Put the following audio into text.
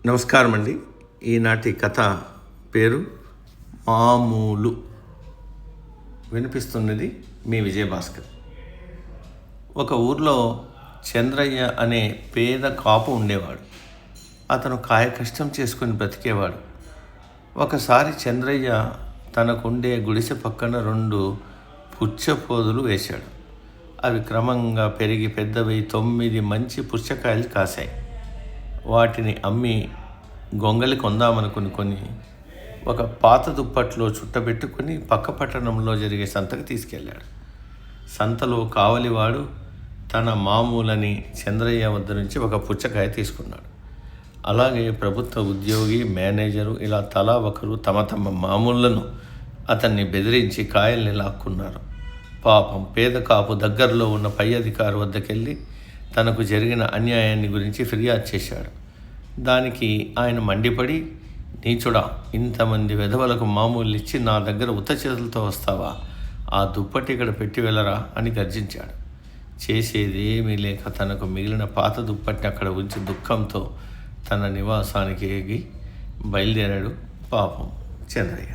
నమస్కారం అండి. ఈనాటి కథ పేరు మామూలు. వినిపిస్తున్నది మీ విజయభాస్కర్. ఒక ఊర్లో చంద్రయ్య అనే పేద కాపు ఉండేవాడు. అతను కాయ కష్టం చేసుకుని బ్రతికేవాడు. ఒకసారి చంద్రయ్య తనకుండే గుడిసె పక్కన 2 పుచ్చపోదులు వేశాడు. అవి క్రమంగా పెరిగి పెద్దవై 9 మంచి పుచ్చకాయలు కాశాయి. వాటిని అమ్మి గొంగలి కొందామనుకుని ఒక పాత దుప్పట్లో చుట్టబెట్టుకుని పక్క పట్టణంలో జరిగే సంతకు తీసుకెళ్ళాడు. సంతలో కావలివాడు తన మామూలని చంద్రయ్య వద్ద నుంచి ఒక పుచ్చకాయ తీసుకున్నాడు. అలాగే ప్రభుత్వ ఉద్యోగి, మేనేజరు ఇలా తలా ఒకరు తమ తమ మామూళ్లను అతన్ని బెదిరించి కాయల్ని లాక్కున్నారు. పాపం పేద కాపు దగ్గరలో ఉన్న పై అధికారి వద్దకెళ్ళి తనకు జరిగిన అన్యాయాన్ని గురించి ఫిర్యాదు చేశాడు. దానికి ఆయన మండిపడి, నీచుడా, ఇంతమంది వెధవలకు మామూలు ఇచ్చి నా దగ్గర ఉత్త చేతులతో వస్తావా? ఆ దుప్పటి ఇక్కడ పెట్టి వెళ్ళరా అని గర్జించాడు. చేసేదేమీ లేక తనకు మిగిలిన పాత దుప్పటిని అక్కడ ఉంచి దుఃఖంతో తన నివాసానికి ఎగి బయలుదేరాడు పాపం చంద్రయ్య.